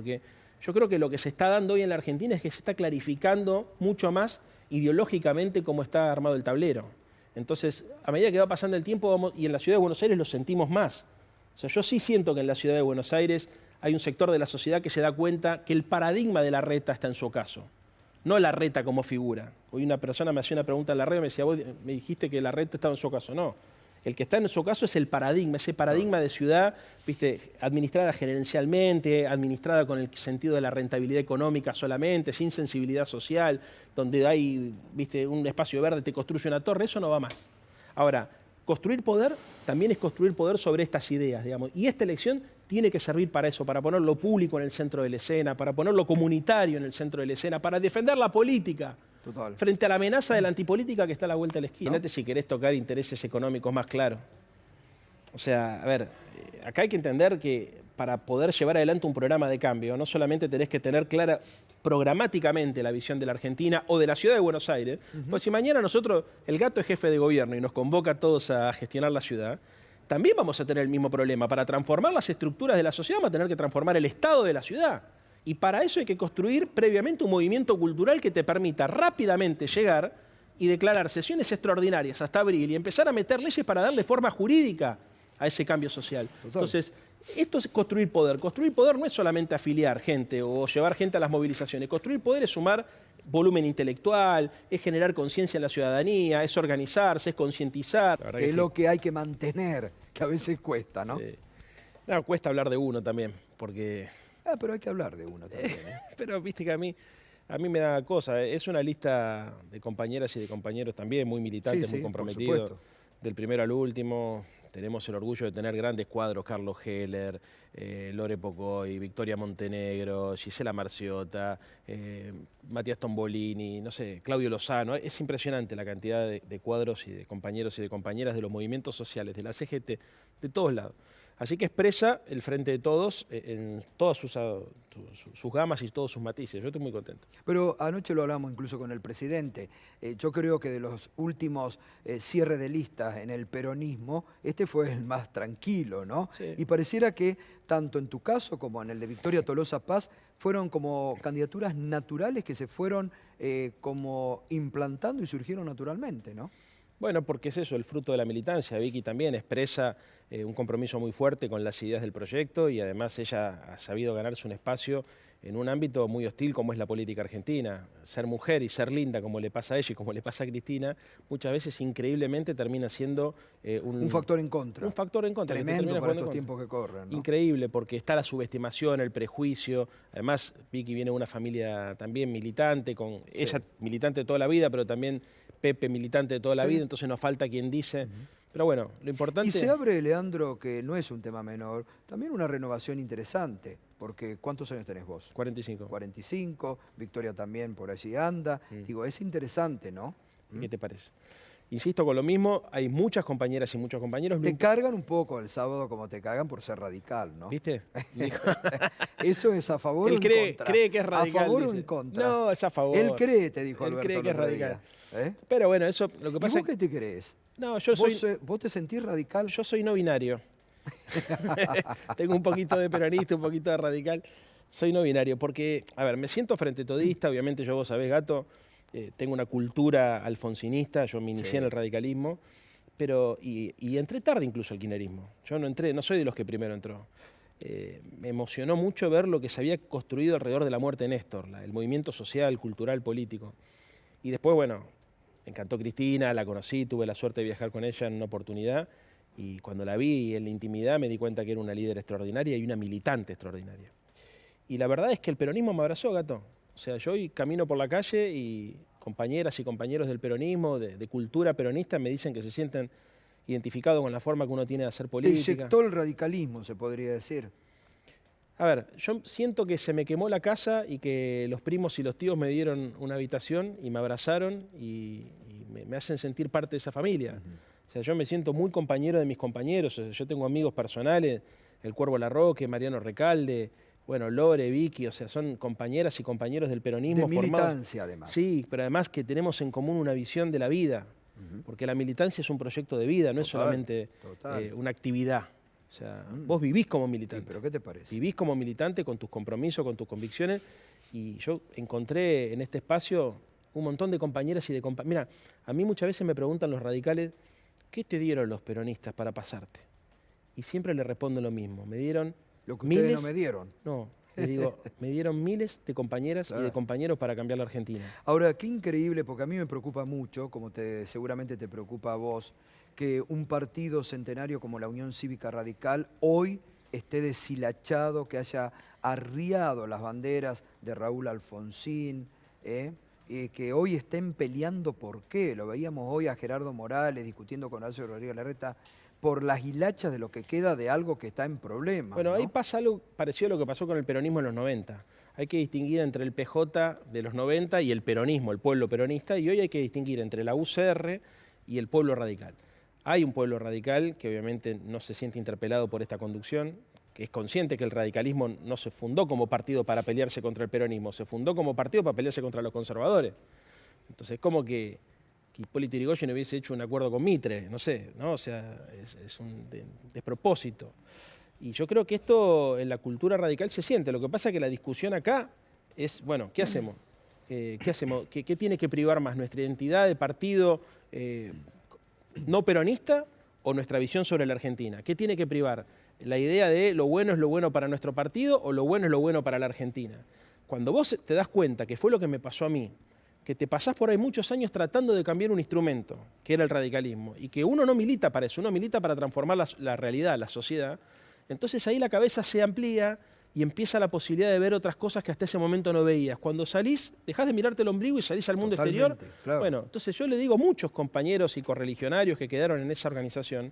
porque yo creo que lo que se está dando hoy en la Argentina es que se está clarificando mucho más ideológicamente cómo está armado el tablero. Entonces, a medida que va pasando el tiempo, y en la ciudad de Buenos Aires lo sentimos más. O sea, yo sí siento que en la ciudad de Buenos Aires hay un sector de la sociedad que se da cuenta que el paradigma de Larreta está en su ocaso. No Larreta como figura. Hoy una persona me hacía una pregunta en la red y me decía, vos me dijiste que Larreta estaba en su ocaso. No. El que está en su caso es el paradigma, ese paradigma de ciudad, ¿viste? Administrada gerencialmente, administrada con el sentido de la rentabilidad económica solamente, sin sensibilidad social, donde hay, ¿viste? Un espacio verde, te construye una torre, eso no va más. Ahora, construir poder también es construir poder sobre estas ideas, digamos. Y esta elección tiene que servir para eso, para poner lo público en el centro de la escena, para poner lo comunitario en el centro de la escena, para defender la política. Total. Frente a la amenaza de la antipolítica que está a la vuelta de la esquina. ¿No? Fíjate si querés tocar intereses económicos más claros. O sea, a ver, acá hay que entender que para poder llevar adelante un programa de cambio, no solamente tenés que tener clara programáticamente la visión de la Argentina o de la ciudad de Buenos Aires, pues si mañana nosotros, el Gato es jefe de gobierno y nos convoca a todos a gestionar la ciudad, también vamos a tener el mismo problema. Para transformar las estructuras de la sociedad vamos a tener que transformar el estado de la ciudad. Y para eso hay que construir previamente un movimiento cultural que te permita rápidamente llegar y declarar sesiones extraordinarias hasta abril y empezar a meter leyes para darle forma jurídica a ese cambio social. Total. Entonces, esto es construir poder. Construir poder no es solamente afiliar gente o llevar gente a las movilizaciones. Construir poder es sumar volumen intelectual, es generar conciencia en la ciudadanía, es organizarse, es concientizar. Que es lo que hay que mantener, que a veces cuesta, ¿no? Sí. No, cuesta hablar de uno también, porque... Pero hay que hablar de uno también, ¿eh? Pero viste que a mí me da cosa. Es una lista de compañeras y de compañeros también muy militantes, Sí, muy por comprometidos. supuesto. Del primero al último. Tenemos el orgullo de tener grandes cuadros, Carlos Heller, Lore Pocoy, Victoria Montenegro, Gisela Marciota, Matías Tombolini, no sé, Claudio Lozano. Es impresionante la cantidad de cuadros y de compañeros y de compañeras de los movimientos sociales, de la CGT, de todos lados. Así que expresa el Frente de Todos en todas sus gamas y todos sus matices. Yo estoy muy contento. Pero anoche lo hablamos incluso con el presidente. Yo creo que de los últimos cierres de listas en el peronismo, este fue el más tranquilo, ¿no? Sí. Y pareciera que tanto en tu caso como en el de Victoria Tolosa Paz fueron como candidaturas naturales que se fueron como implantando y surgieron naturalmente, ¿no? Bueno, porque es eso, el fruto de la militancia. Vicky también expresa un compromiso muy fuerte con las ideas del proyecto y además ella ha sabido ganarse un espacio en un ámbito muy hostil como es la política argentina. Ser mujer y ser linda como le pasa a ella y como le pasa a Cristina, muchas veces increíblemente termina siendo un factor en contra. Un factor en contra. Tremendo para estos tiempos que corren, ¿no? Increíble, porque está la subestimación, el prejuicio. Además, Vicky viene de una familia también militante, con ella militante de toda la vida, pero también Pepe militante de toda la vida, entonces nos falta quien dice... Pero bueno, lo importante... Y se abre, Leandro, que no es un tema menor, también una renovación interesante, porque ¿cuántos años tenés vos? 45. 45, Victoria también por allí anda. Digo, es interesante, ¿no? ¿Qué te parece? Insisto con lo mismo, hay muchas compañeras y muchos compañeros... Te cargan un poco el sábado como te cagan por ser radical, ¿no? ¿Viste? ¿Eso es a favor o en contra? Cree que es radical. ¿A favor dice. o en contra? No, es a favor. Él cree, te dijo Él Alberto. cree que es radical. ¿Eh? Pero bueno, eso lo que ¿Y pasa vos qué te crees? No, yo soy... ¿Vos te sentís radical? Yo soy no binario. Tengo un poquito de peronista, un poquito de radical. Soy no binario porque, a ver, me siento frente todista, obviamente yo vos sabés, Gato, tengo una cultura alfonsinista, yo me inicié en el radicalismo, pero y entré tarde incluso al kirchnerismo. Yo no soy de los que primero entró. Me emocionó mucho ver lo que se había construido alrededor de la muerte de Néstor, el movimiento social, cultural, político. Y después, bueno, me encantó Cristina, la conocí, tuve la suerte de viajar con ella en una oportunidad y cuando la vi en la intimidad me di cuenta que era una líder extraordinaria y una militante extraordinaria. Y la verdad es que el peronismo me abrazó, Gato. O sea, yo hoy camino por la calle y compañeras y compañeros del peronismo, de cultura peronista, me dicen que se sienten identificados con la forma que uno tiene de hacer política. Te inyectó el radicalismo, se podría decir. A ver, yo siento que se me quemó la casa y que los primos y los tíos me dieron una habitación y me abrazaron y me hacen sentir parte de esa familia. O sea, yo me siento muy compañero de mis compañeros. O sea, yo tengo amigos personales, el Cuervo Larroque, Mariano Recalde, bueno, Lore, Vicky, o sea, son compañeras y compañeros del peronismo. De militancia, además. Sí, pero además que tenemos en común una visión de la vida, porque la militancia es un proyecto de vida, no es solamente una actividad. O sea, vos vivís como militante. Sí, ¿pero qué te parece? Vivís como militante con tus compromisos, con tus convicciones. Y yo encontré en este espacio un montón de compañeras y de compañeros. Mira, a mí muchas veces me preguntan los radicales, ¿qué te dieron los peronistas para pasarte? Y siempre le respondo lo mismo. Me dieron Lo que miles, ustedes no me dieron. No, le digo, me dieron miles de compañeras y de compañeros para cambiar la Argentina. Ahora, qué increíble, porque a mí me preocupa mucho, como seguramente te preocupa a vos, que un partido centenario como la Unión Cívica Radical hoy esté deshilachado, que haya arriado las banderas de Raúl Alfonsín, que hoy estén peleando por qué. Lo veíamos hoy a Gerardo Morales discutiendo con Horacio Rodríguez Larreta por las hilachas de lo que queda de algo que está en problemas. Bueno, ¿no? ahí pasa algo parecido a lo que pasó con el peronismo en los 90. Hay que distinguir entre el PJ de los 90 y el peronismo, el pueblo peronista, y hoy hay que distinguir entre la UCR y el pueblo radical. Hay un pueblo radical que obviamente no se siente interpelado por esta conducción, que es consciente que el radicalismo no se fundó como partido para pelearse contra el peronismo, se fundó como partido para pelearse contra los conservadores. Entonces es como que Hipólito Yrigoyen hubiese hecho un acuerdo con Mitre, no sé, ¿no? O sea, es un despropósito. Y yo creo que esto en la cultura radical se siente. Lo que pasa es que la discusión acá es, bueno, ¿qué hacemos? ¿Qué hacemos? ¿Qué tiene que privar más? ¿Nuestra identidad de partido no peronista o nuestra visión sobre la Argentina? ¿Qué tiene que privar? ¿La idea de lo bueno es lo bueno para nuestro partido o lo bueno es lo bueno para la Argentina? Cuando vos te das cuenta, que fue lo que me pasó a mí, que te pasás por ahí muchos años tratando de cambiar un instrumento, que era el radicalismo, y que uno no milita para eso, uno milita para transformar la realidad, la sociedad, entonces ahí la cabeza se amplía y empieza la posibilidad de ver otras cosas que hasta ese momento no veías. Cuando salís, dejás de mirarte el ombligo y salís al mundo exterior. Claro. Bueno, entonces yo le digo a muchos compañeros y correligionarios que quedaron en esa organización,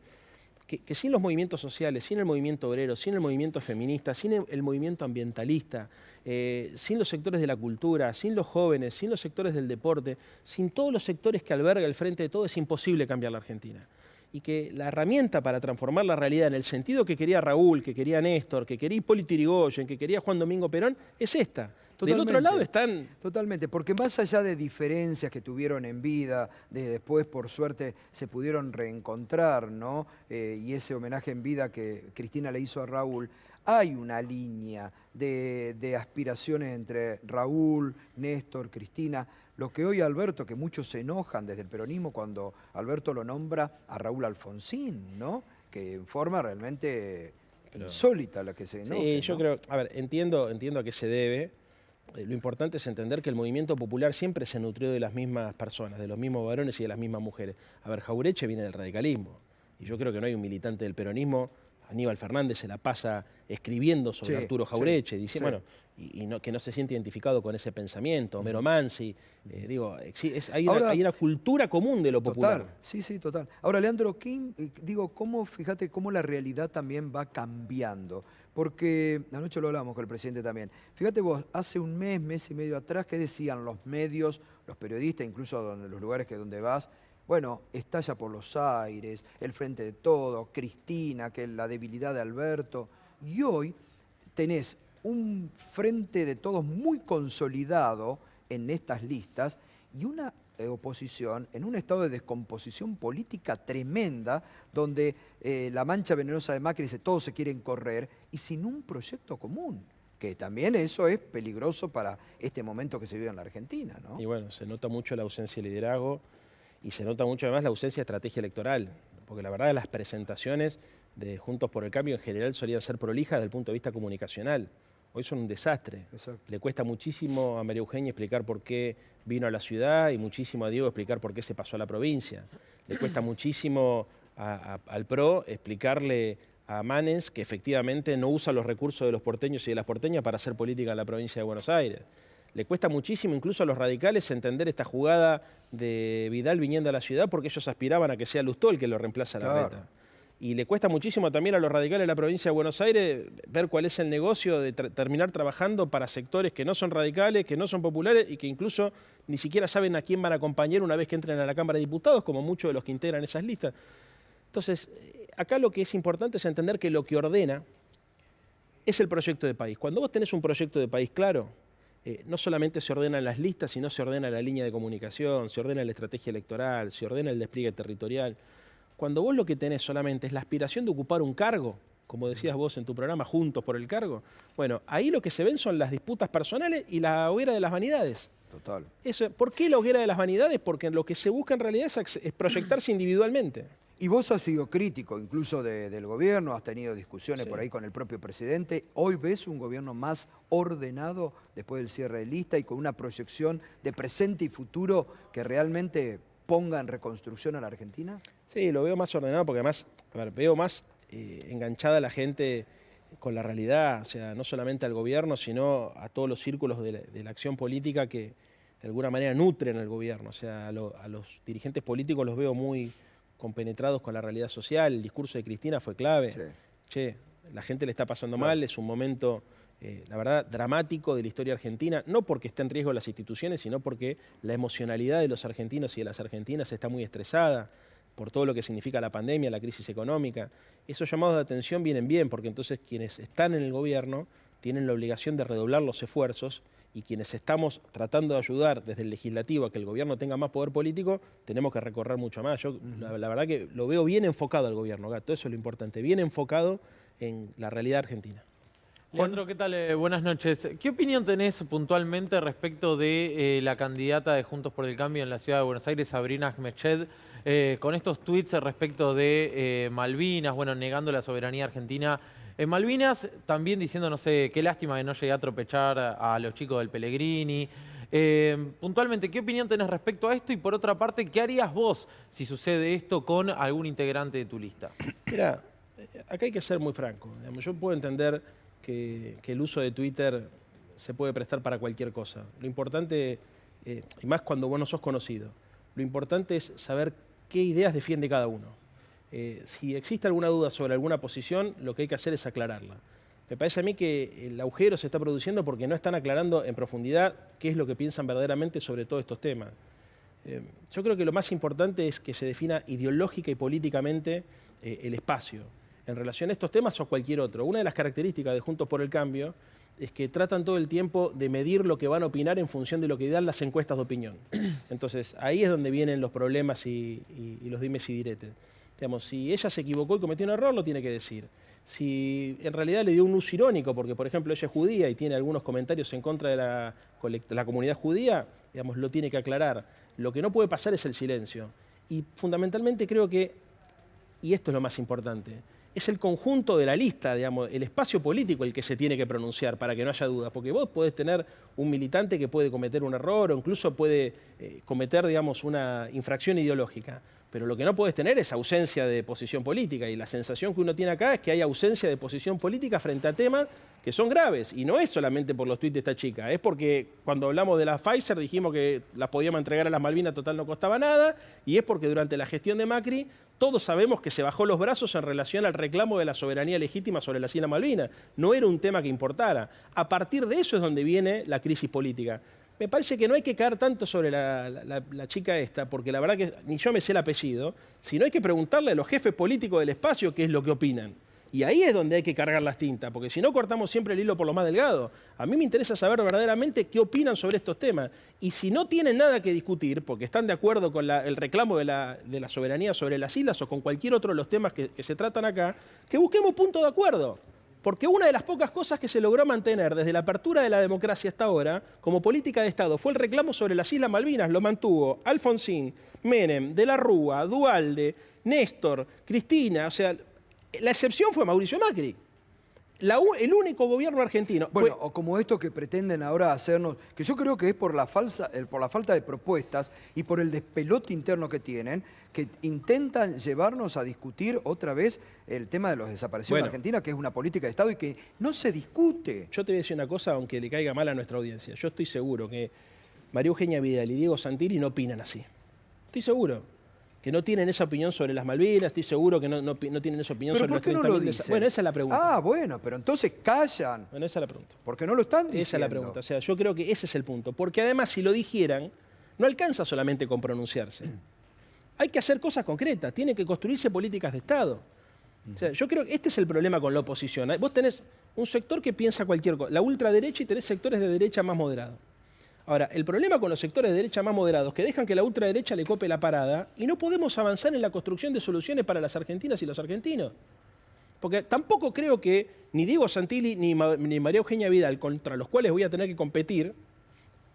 que sin los movimientos sociales, sin el movimiento obrero, sin el movimiento feminista, sin el movimiento ambientalista, sin los sectores de la cultura, sin los jóvenes, sin los sectores del deporte, sin todos los sectores que alberga el Frente de Todo, es imposible cambiar la Argentina. Y que la herramienta para transformar la realidad en el sentido que quería Raúl, que quería Néstor, que quería Hipólito Yrigoyen, que quería Juan Domingo Perón, es esta. Del otro lado están... Totalmente, porque más allá de diferencias que tuvieron en vida, después por suerte se pudieron reencontrar, ¿no? Y ese homenaje en vida que Cristina le hizo a Raúl, hay una línea de aspiraciones entre Raúl, Néstor, Cristina. Lo que hoy Alberto, que muchos se enojan desde el peronismo cuando Alberto lo nombra a Raúl Alfonsín, ¿no? Que en forma realmente insólita la que se enoja. Sí, yo creo, a ver, entiendo a qué se debe. Lo importante es entender que el movimiento popular siempre se nutrió de las mismas personas, de los mismos varones y de las mismas mujeres. A ver, Jauretche viene del radicalismo, y yo creo que no hay un militante del peronismo. Aníbal Fernández se la pasa escribiendo sobre Arturo Jauretche, diciendo, bueno, y que no se siente identificado con ese pensamiento. Homero Mansi, digo, hay una cultura común de lo popular. Total, sí, total. Ahora, Leandro, fíjate cómo la realidad también va cambiando. Porque anoche lo hablamos con el presidente también. Fíjate vos, hace un mes y medio atrás, ¿qué decían los medios, los periodistas, incluso los lugares donde vas? Bueno, estalla por los aires, el Frente de Todo, Cristina, que es la debilidad de Alberto. Y hoy tenés un Frente de Todos muy consolidado en estas listas y una oposición en un estado de descomposición política tremenda, donde la mancha venenosa de Macri dice todos se quieren correr y sin un proyecto común. Que también eso es peligroso para este momento que se vive en la Argentina, ¿no? Y bueno, se nota mucho la ausencia de liderazgo. Y se nota mucho además la ausencia de estrategia electoral, porque la verdad las presentaciones de Juntos por el Cambio en general solían ser prolijas desde el punto de vista comunicacional. Hoy son un desastre. Exacto. Le cuesta muchísimo a María Eugenia explicar por qué vino a la ciudad y muchísimo a Diego explicar por qué se pasó a la provincia. Le cuesta muchísimo al PRO explicarle a Manes que efectivamente no usa los recursos de los porteños y de las porteñas para hacer política en la provincia de Buenos Aires. Le cuesta muchísimo incluso a los radicales entender esta jugada de Vidal viniendo a la ciudad porque ellos aspiraban a que sea Lustó el que lo reemplaza a Larreta. Y le cuesta muchísimo también a los radicales de la provincia de Buenos Aires ver cuál es el negocio de terminar trabajando para sectores que no son radicales, que no son populares y que incluso ni siquiera saben a quién van a acompañar una vez que entren a la Cámara de Diputados, como muchos de los que integran esas listas. Entonces, acá lo que es importante es entender que lo que ordena es el proyecto de país. Cuando vos tenés un proyecto de país claro, no solamente se ordenan las listas, sino se ordena la línea de comunicación, se ordena la estrategia electoral, se ordena el despliegue territorial. Cuando vos lo que tenés solamente es la aspiración de ocupar un cargo, como decías vos en tu programa, Juntos por el Cargo. Bueno, ahí lo que se ven son las disputas personales y la hoguera de las vanidades. Total. Eso, ¿por qué la hoguera de las vanidades? Porque lo que se busca en realidad es proyectarse individualmente. Y vos has sido crítico incluso del gobierno, has tenido discusiones por ahí con el propio presidente. ¿Hoy ves un gobierno más ordenado después del cierre de lista y con una proyección de presente y futuro que realmente ponga en reconstrucción a la Argentina? Sí, lo veo más ordenado porque además, a ver, veo más enganchada a la gente con la realidad, o sea, no solamente al gobierno, sino a todos los círculos de la acción política que de alguna manera nutren el gobierno. O sea, a los dirigentes políticos los veo muy compenetrados con la realidad social. El discurso de Cristina fue clave. Sí. Che, la gente le está pasando mal, es un momento, la verdad, dramático de la historia argentina, no porque esté en riesgo las instituciones, sino porque la emocionalidad de los argentinos y de las argentinas está muy estresada por todo lo que significa la pandemia, la crisis económica. Esos llamados de atención vienen bien, porque entonces quienes están en el gobierno tienen la obligación de redoblar los esfuerzos y quienes estamos tratando de ayudar desde el legislativo a que el gobierno tenga más poder político, tenemos que recorrer mucho más. Yo la verdad que lo veo bien enfocado al gobierno, Gato, eso es lo importante, bien enfocado en la realidad argentina. Leandro, ¿qué tal? Buenas noches. ¿Qué opinión tenés puntualmente respecto de la candidata de Juntos por el Cambio en la Ciudad de Buenos Aires, Sabrina Ahmedched, con estos tweets respecto de Malvinas, bueno, negando la soberanía argentina en Malvinas, también diciendo, no sé, qué lástima que no llegué a atropellar a los chicos del Pellegrini? Puntualmente, ¿qué opinión tenés respecto a esto? Y por otra parte, ¿qué harías vos si sucede esto con algún integrante de tu lista? Mira, acá hay que ser muy franco. Digamos, yo puedo entender que el uso de Twitter se puede prestar para cualquier cosa. Lo importante, y más cuando vos no sos conocido, lo importante es saber qué ideas defiende cada uno. Si existe alguna duda sobre alguna posición, lo que hay que hacer es aclararla. Me parece a mí que el agujero se está produciendo porque no están aclarando en profundidad qué es lo que piensan verdaderamente sobre todos estos temas. Yo creo que lo más importante es que se defina ideológica y políticamente el espacio en relación a estos temas o a cualquier otro. Una de las características de Juntos por el Cambio es que tratan todo el tiempo de medir lo que van a opinar en función de lo que dan las encuestas de opinión. Entonces, ahí es donde vienen los problemas y los dimes y diretes. Digamos, si ella se equivocó y cometió un error, lo tiene que decir. Si en realidad le dio un uso irónico, porque por ejemplo ella es judía y tiene algunos comentarios en contra de la comunidad judía, digamos, lo tiene que aclarar. Lo que no puede pasar es el silencio. Y fundamentalmente creo que, y esto es lo más importante, es el conjunto de la lista, digamos, el espacio político el que se tiene que pronunciar para que no haya dudas, porque vos podés tener un militante que puede cometer un error o incluso puede cometer, digamos, una infracción ideológica, pero lo que no podés tener es ausencia de posición política y la sensación que uno tiene acá es que hay ausencia de posición política frente a temas que son graves y no es solamente por los tuits de esta chica, es porque cuando hablamos de la Pfizer dijimos que las podíamos entregar a las Malvinas, total no costaba nada, y es porque durante la gestión de Macri todos sabemos que se bajó los brazos en relación al reclamo de la soberanía legítima sobre las Islas Malvinas. No era un tema que importara. A partir de eso es donde viene la crisis política. Me parece que no hay que caer tanto sobre la chica esta, porque la verdad que ni yo me sé el apellido, sino hay que preguntarle a los jefes políticos del espacio qué es lo que opinan. Y ahí es donde hay que cargar las tintas, porque si no cortamos siempre el hilo por lo más delgado. A mí me interesa saber verdaderamente qué opinan sobre estos temas. Y si no tienen nada que discutir, porque están de acuerdo con el reclamo de la soberanía sobre las islas o con cualquier otro de los temas que se tratan acá, que busquemos punto de acuerdo. Porque una de las pocas cosas que se logró mantener desde la apertura de la democracia hasta ahora, como política de Estado, fue el reclamo sobre las Islas Malvinas. Lo mantuvo Alfonsín, Menem, De la Rúa, Duhalde, Néstor, Cristina. O sea, la excepción fue Mauricio Macri. El único gobierno argentino. Bueno, o como esto que pretenden ahora hacernos, que yo creo que es por la falta de propuestas y por el despelote interno que tienen, que intentan llevarnos a discutir otra vez el tema de los desaparecidos en Argentina, que es una política de Estado y que no se discute. Yo te voy a decir una cosa, aunque le caiga mal a nuestra audiencia. Yo estoy seguro que María Eugenia Vidal y Diego Santilli no opinan así. Estoy seguro. Que no tienen esa opinión sobre las Malvinas, estoy seguro que no tienen esa opinión sobre los 30.000. Bueno, esa es la pregunta. Ah, bueno, pero entonces callan. Bueno, esa es la pregunta. Porque no lo están diciendo. Esa es la pregunta. O sea, yo creo que ese es el punto. Porque además, si lo dijeran, no alcanza solamente con pronunciarse. Hay que hacer cosas concretas, tienen que construirse políticas de Estado. O sea, yo creo que este es el problema con la oposición. Vos tenés un sector que piensa cualquier cosa, la ultraderecha, y tenés sectores de derecha más moderados. Ahora, el problema con los sectores de derecha más moderados es que dejan que la ultraderecha le cope la parada y no podemos avanzar en la construcción de soluciones para las argentinas y los argentinos. Porque tampoco creo que ni Diego Santilli ni María Eugenia Vidal, contra los cuales voy a tener que competir,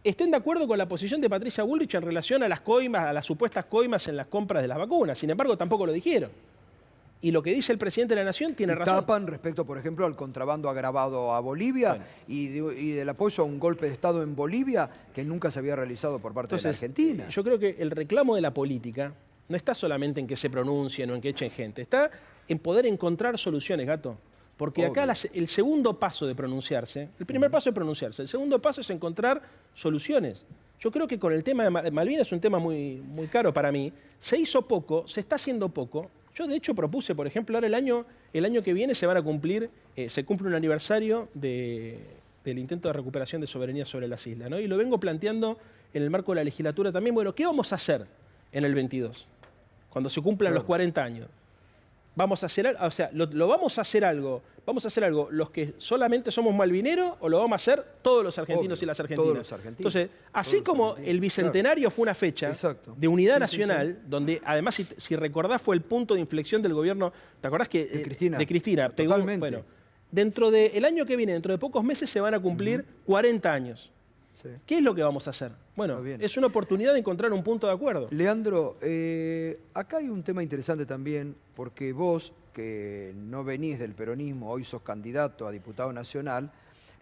estén de acuerdo con la posición de Patricia Bullrich en relación a las coimas, a las supuestas coimas en las compras de las vacunas. Sin embargo, tampoco lo dijeron. Y lo que dice el presidente de la Nación tiene razón. Tapan respecto, por ejemplo, al contrabando agravado a Bolivia y del apoyo a un golpe de Estado en Bolivia que nunca se había realizado por parte de la Argentina. Yo creo que el reclamo de la política no está solamente en que se pronuncien o en que echen gente, está en poder encontrar soluciones, Gato. Porque acá el segundo paso de pronunciarse, el primer paso es pronunciarse, el segundo paso es encontrar soluciones. Yo creo que con el tema de Malvinas es un tema muy, muy caro para mí. Se hizo poco, se está haciendo poco. Yo de hecho propuse, por ejemplo, ahora el año que viene se cumple un aniversario del intento de recuperación de soberanía sobre las islas, ¿no? Y lo vengo planteando en el marco de la legislatura también. Bueno, ¿qué vamos a hacer en el 22? Cuando se cumplan los 40 años. Vamos a hacer algo, o sea, vamos a hacer algo los que solamente somos malvineros o lo vamos a hacer todos los argentinos y las argentinas. Todos los argentinos. Entonces, así como el bicentenario fue una fecha de unidad nacional, donde además, si recordás, fue el punto de inflexión del gobierno, ¿te acordás que de Cristina pegó? Totalmente. Bueno, dentro del año que viene, dentro de pocos meses, se van a cumplir 40 años. Sí. ¿Qué es lo que vamos a hacer? Bueno, es una oportunidad de encontrar un punto de acuerdo. Leandro, acá hay un tema interesante también, porque vos, que no venís del peronismo, hoy sos candidato a diputado nacional,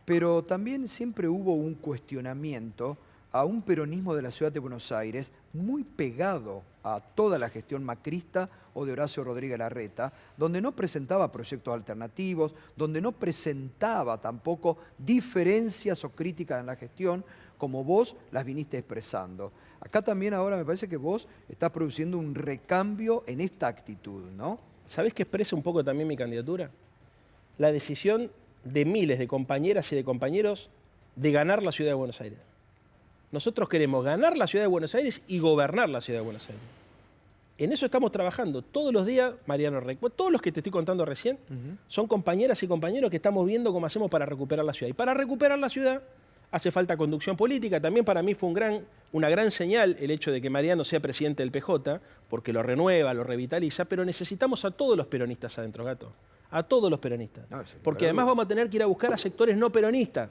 pero también siempre hubo un cuestionamiento a un peronismo de la ciudad de Buenos Aires muy pegado a toda la gestión macrista o de Horacio Rodríguez Larreta, donde no presentaba proyectos alternativos, donde no presentaba tampoco diferencias o críticas en la gestión, como vos las viniste expresando. Acá también ahora me parece que vos estás produciendo un recambio en esta actitud, ¿no? ¿Sabés qué expresa un poco también mi candidatura? La decisión de miles de compañeras y de compañeros de ganar la ciudad de Buenos Aires. Nosotros queremos ganar la ciudad de Buenos Aires y gobernar la ciudad de Buenos Aires. En eso estamos trabajando todos los días, Mariano Rey. Todos los que te estoy contando recién son compañeras y compañeros que estamos viendo cómo hacemos para recuperar la ciudad. Y para recuperar la ciudad hace falta conducción política. También para mí fue una gran señal el hecho de que Mariano sea presidente del PJ, porque lo renueva, lo revitaliza, pero necesitamos a todos los peronistas adentro, Gato. A todos los peronistas. Porque además vamos a tener que ir a buscar a sectores no peronistas.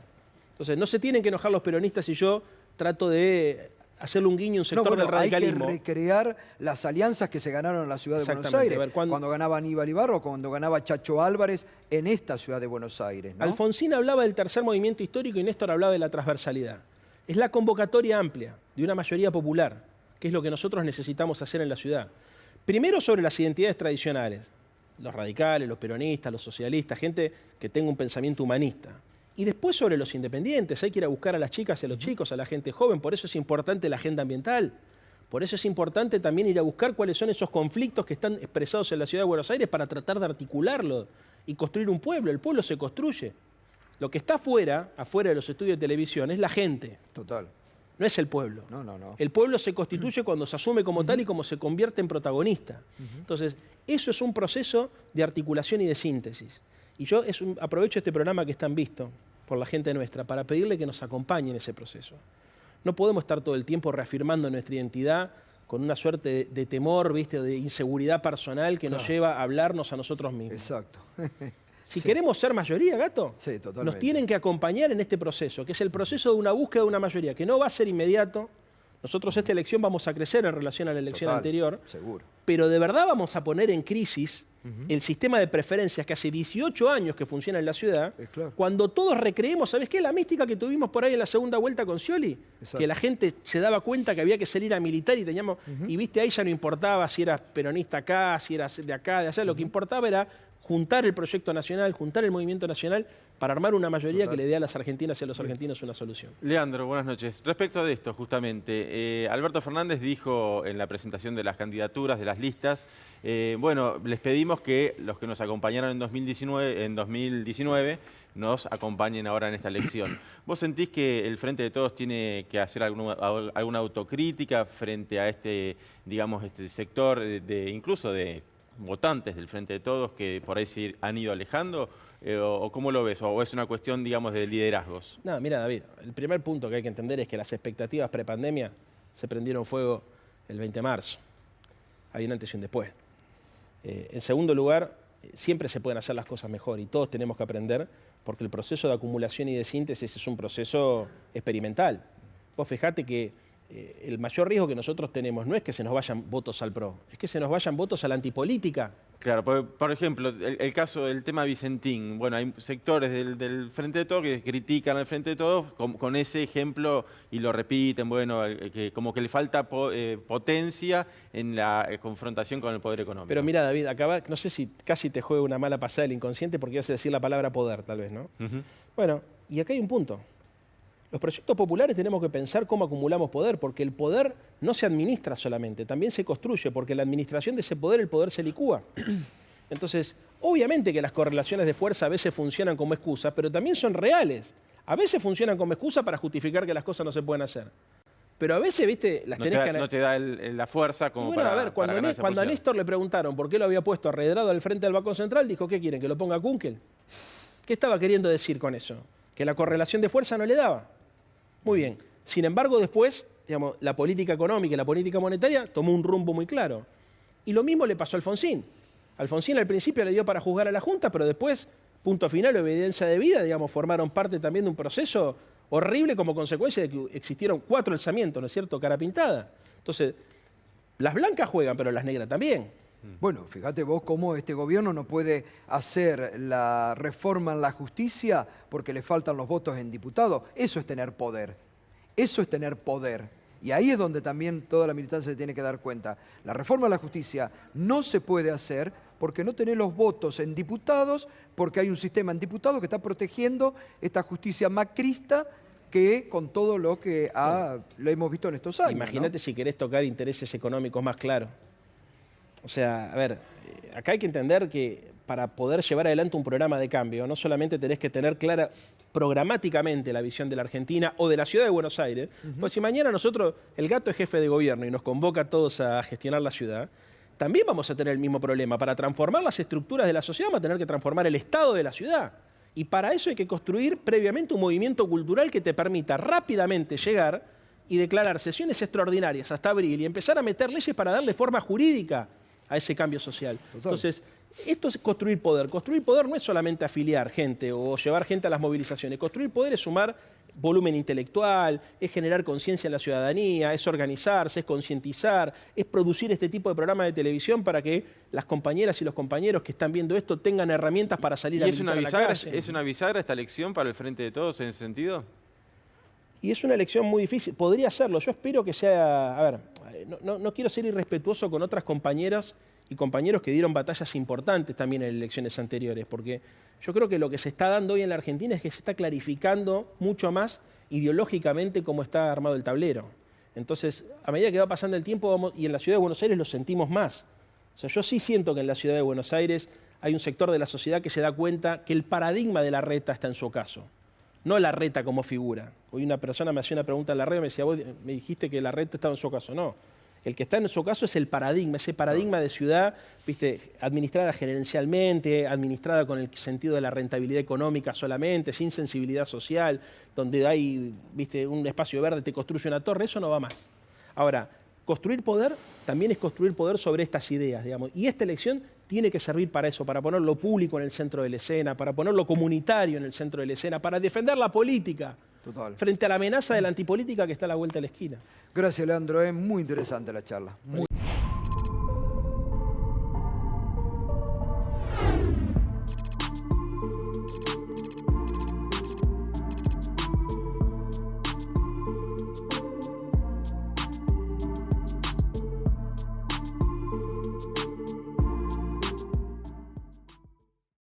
Entonces no se tienen que enojar los peronistas si yo trato de hacerle un guiño a un sector del radicalismo. Hay que recrear las alianzas que se ganaron en la ciudad de Buenos Aires. Cuando ganaba Aníbal Ibarro, cuando ganaba Chacho Álvarez en esta ciudad de Buenos Aires, ¿no? Alfonsín hablaba del tercer movimiento histórico y Néstor hablaba de la transversalidad. Es la convocatoria amplia de una mayoría popular, que es lo que nosotros necesitamos hacer en la ciudad. Primero sobre las identidades tradicionales, los radicales, los peronistas, los socialistas, gente que tenga un pensamiento humanista. Y después sobre los independientes, hay que ir a buscar a las chicas y a los chicos, a la gente joven, por eso es importante la agenda ambiental, por eso es importante también ir a buscar cuáles son esos conflictos que están expresados en la ciudad de Buenos Aires para tratar de articularlo y construir un pueblo. El pueblo se construye. Lo que está afuera de los estudios de televisión, es la gente. Total. No es el pueblo. No. El pueblo se constituye cuando se asume como tal y como se convierte en protagonista. Entonces, eso es un proceso de articulación y de síntesis. Y yo aprovecho este programa que están visto por la gente nuestra para pedirle que nos acompañe en ese proceso. No podemos estar todo el tiempo reafirmando nuestra identidad con una suerte de temor, ¿viste?, de inseguridad personal que nos lleva a hablarnos a nosotros mismos. Exacto. Si queremos ser mayoría, Gato, totalmente. nos tienen que acompañar en este proceso, que es el proceso de una búsqueda de una mayoría, que no va a ser inmediato. Nosotros esta elección vamos a crecer en relación a la elección anterior. Seguro. Pero de verdad vamos a poner en crisis el sistema de preferencias que hace 18 años que funciona en la ciudad, cuando todos recreemos, ¿sabes qué? La mística que tuvimos por ahí en la segunda vuelta con Scioli, que la gente se daba cuenta que había que salir a militar y teníamos, y viste, ahí ya no importaba si eras peronista acá, si eras de acá, de allá, lo que importaba era juntar el proyecto nacional, juntar el movimiento nacional para armar una mayoría que le dé a las argentinas y a los argentinos una solución. Leandro, buenas noches. Respecto de esto, justamente, Alberto Fernández dijo en la presentación de las candidaturas, de las listas, bueno, les pedimos que los que nos acompañaron en 2019 nos acompañen ahora en esta elección. ¿Vos sentís que el Frente de Todos tiene que hacer alguna autocrítica frente a este sector, incluso de votantes del Frente de Todos que por ahí se han ido alejando? ¿O cómo lo ves? ¿O es una cuestión, de liderazgos? No, mira, David, el primer punto que hay que entender es que las expectativas prepandemia se prendieron fuego el 20 de marzo. Hay un antes y un después. En segundo lugar, siempre se pueden hacer las cosas mejor y todos tenemos que aprender porque el proceso de acumulación y de síntesis es un proceso experimental. Vos fijate que el mayor riesgo que nosotros tenemos no es que se nos vayan votos al PRO, es que se nos vayan votos a la antipolítica. Claro, por ejemplo, el caso del tema Vicentín. Bueno, hay sectores del Frente de Todos que critican al Frente de Todos con ese ejemplo y lo repiten, bueno, que como que le falta potencia en la confrontación con el poder económico. Pero mira, David, acá no sé si casi te juega una mala pasada el inconsciente porque ibas a decir la palabra poder, tal vez, ¿no? Bueno, y acá hay un punto. Los proyectos populares tenemos que pensar cómo acumulamos poder, porque el poder no se administra solamente, también se construye, porque en la administración de ese poder, el poder se licúa. Entonces, obviamente que las correlaciones de fuerza a veces funcionan como excusa, pero también son reales. A veces funcionan como excusa para justificar que las cosas no se pueden hacer. Pero a veces, viste, las tenés que... No te da la fuerza como bueno, para... a ver, cuando a Néstor le preguntaron por qué lo había puesto arredrado al frente del Banco Central, dijo, ¿qué quieren, que lo ponga Kunkel? ¿Qué estaba queriendo decir con eso? Que la correlación de fuerza no le daba. Muy bien. Sin embargo, después, digamos, la política económica y la política monetaria tomó un rumbo muy claro. Y lo mismo le pasó a Alfonsín. Alfonsín al principio le dio para juzgar a la Junta, pero después, punto final, evidencia de vida, digamos, formaron parte también de un proceso horrible como consecuencia de que existieron 4 alzamientos, ¿no es cierto?, cara pintada. Entonces, las blancas juegan, pero las negras también. Bueno, fíjate vos cómo este gobierno no puede hacer la reforma en la justicia porque le faltan los votos en diputados. Eso es tener poder. Eso es tener poder. Y ahí es donde también toda la militancia se tiene que dar cuenta. La reforma en la justicia no se puede hacer porque no tenés los votos en diputados, porque hay un sistema en diputados que está protegiendo esta justicia macrista que con todo lo que lo hemos visto en estos años. Imagínate, ¿no?, si querés tocar intereses económicos más claros. O sea, a ver, acá hay que entender que para poder llevar adelante un programa de cambio, no solamente tenés que tener clara programáticamente la visión de la Argentina o de la ciudad de Buenos Aires, pues si mañana nosotros, el gato es jefe de gobierno y nos convoca a todos a gestionar la ciudad, también vamos a tener el mismo problema. Para transformar las estructuras de la sociedad vamos a tener que transformar el estado de la ciudad. Y para eso hay que construir previamente un movimiento cultural que te permita rápidamente llegar y declarar sesiones extraordinarias hasta abril y empezar a meter leyes para darle forma jurídica a ese cambio social. Total. Entonces, esto es construir poder. Construir poder no es solamente afiliar gente o llevar gente a las movilizaciones. Construir poder es sumar volumen intelectual, es generar conciencia en la ciudadanía, es organizarse, es concientizar, es producir este tipo de programas de televisión para que las compañeras y los compañeros que están viendo esto tengan herramientas para salir a militar a la calle. ¿Es una bisagra esta elección para el Frente de Todos en ese sentido? Y es una elección muy difícil. Podría serlo. Yo espero que sea... A ver, no quiero ser irrespetuoso con otras compañeras y compañeros que dieron batallas importantes también en elecciones anteriores, porque yo creo que lo que se está dando hoy en la Argentina es que se está clarificando mucho más ideológicamente cómo está armado el tablero. Entonces, a medida que va pasando el tiempo, y en la ciudad de Buenos Aires lo sentimos más. O sea, yo sí siento que en la ciudad de Buenos Aires hay un sector de la sociedad que se da cuenta que el paradigma de la reta está en su ocaso. No la reta como figura. Hoy una persona me hacía una pregunta en la red y me decía, vos me dijiste que la reta estaba en su ocaso. No. El que está en su caso es el paradigma, ese paradigma de ciudad, viste, administrada gerencialmente, administrada con el sentido de la rentabilidad económica solamente, sin sensibilidad social, donde hay, viste, un espacio verde, te construye una torre, eso no va más. Ahora, construir poder también es construir poder sobre estas ideas, digamos, y esta elección tiene que servir para eso, para poner lo público en el centro de la escena, para poner lo comunitario en el centro de la escena, para defender la política. Total. Frente a la amenaza de la antipolítica que está a la vuelta de la esquina. Gracias, Leandro. Es muy interesante la charla. Muy